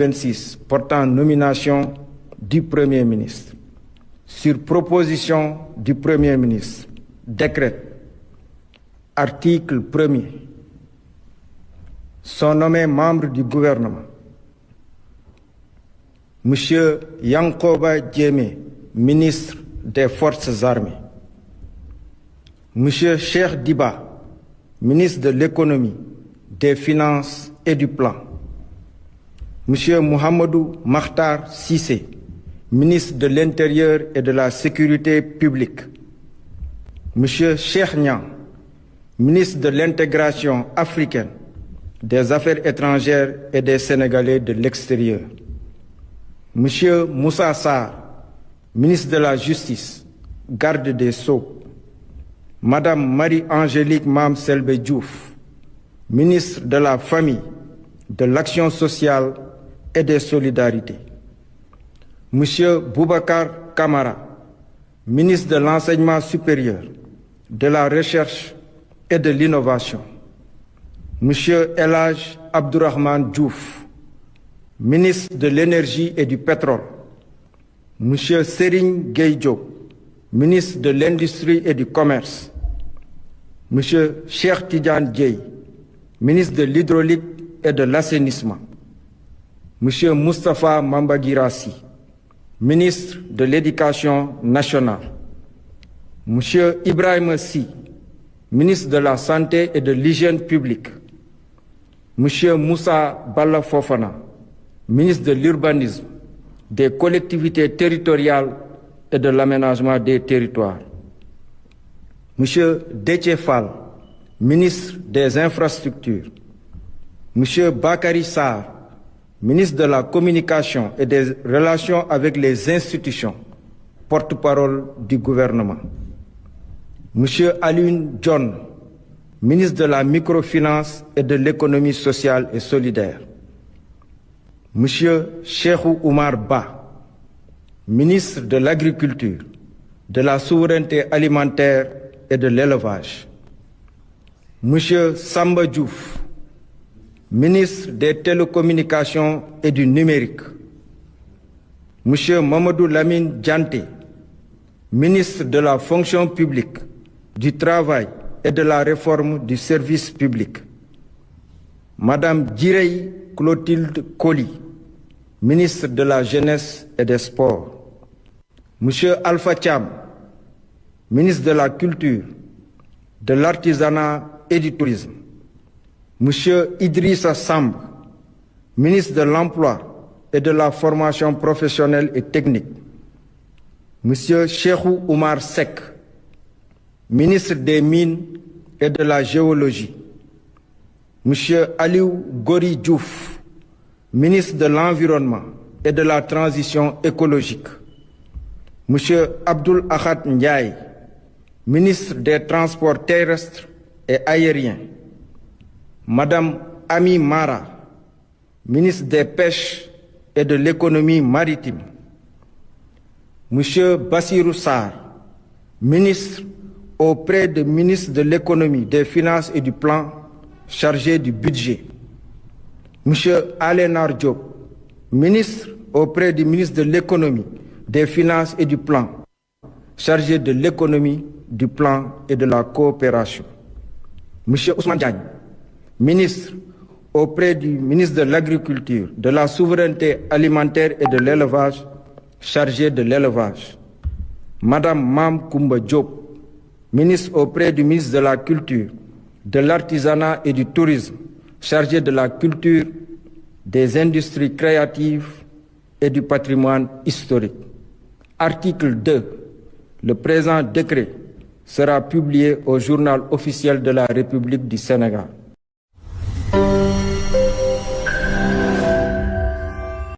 2026 portant nomination du Premier ministre. Sur proposition du Premier ministre, décrète, article 1er, sont nommés membres du gouvernement M. Yankoba Diémé, ministre des Forces armées, M. Cheikh Diba, ministre de l'Économie, des Finances et du Plan, M. Mohamedou Makhtar Cissé, ministre de l'Intérieur et de la Sécurité publique, M. Cheikh Niang, ministre de l'Intégration africaine, des Affaires étrangères et des Sénégalais de l'extérieur, M. Moussa Sarr, ministre de la Justice, garde des Sceaux, Madame Marie-Angélique Mame Selbé Diouf, ministre de la Famille, de l'Action sociale et des Solidarités, M. Boubacar Camara, ministre de l'Enseignement supérieur, de la Recherche et de l'Innovation, M. El Hadj Abdourahmane Diouf, ministre de l'Énergie et du Pétrole, M. Serigne Gueye Diop, ministre de l'Industrie et du Commerce, M. Cheikh Tidiane Dièye, ministre de l'Hydraulique et de l'Assainissement, M. Moustapha Mamba Guirassy, ministre de l'Éducation nationale, M. Ibrahima Sy, ministre de la Santé et de l'Hygiène publique, M. Moussa Balla Fofana, ministre de l'Urbanisme, des collectivités territoriales et de l'aménagement des territoires, M. Déthié Fall, ministre des Infrastructures, M. Bakary Sarr, ministre de la Communication et des Relations avec les institutions, porte-parole du gouvernement, M. Alioune John, ministre de la Microfinance et de l'Économie sociale et solidaire, M. Cheikhou Oumar Ba, ministre de l'Agriculture, de la Souveraineté alimentaire et de l'Élevage, M. Samba Diouf, ministre des Télécommunications et du Numérique, M. Mamadou Lamine Dianté, ministre de la Fonction publique, du Travail et de la Réforme du service public, Madame Djirey Clotilde Coly, ministre de la Jeunesse et des Sports, M. Alpha Thiam, ministre de la Culture, de l'Artisanat et du Tourisme, M. Idrissa Samb, ministre de l'Emploi et de la Formation professionnelle et technique, M. Cheikhou Oumar Seck, ministre des Mines et de la Géologie, M. Aliou Gori Diouf, ministre de l'Environnement et de la Transition écologique, M. Abdoul Ahad Ndiaye, ministre des Transports terrestres et aériens, Madame Ami Mara, ministre des Pêches et de l'Économie maritime, M. Bassirou Sarr, ministre auprès du ministre de l'Économie, des Finances et du Plan, chargé du budget, M. Alénar Diop, ministre auprès du ministre de l'Économie, des Finances et du Plan, chargé de l'économie, du plan et de la coopération, M. Ousmane Diagne, ministre auprès du ministre de l'Agriculture, de la Souveraineté alimentaire et de l'Élevage, chargé de l'élevage, Madame Mame Koumba Diop, ministre auprès du ministre de la Culture, de l'Artisanat et du Tourisme, chargé de la culture, des industries créatives et du patrimoine historique. Article 2. Le présent décret sera publié au journal officiel de la République du Sénégal.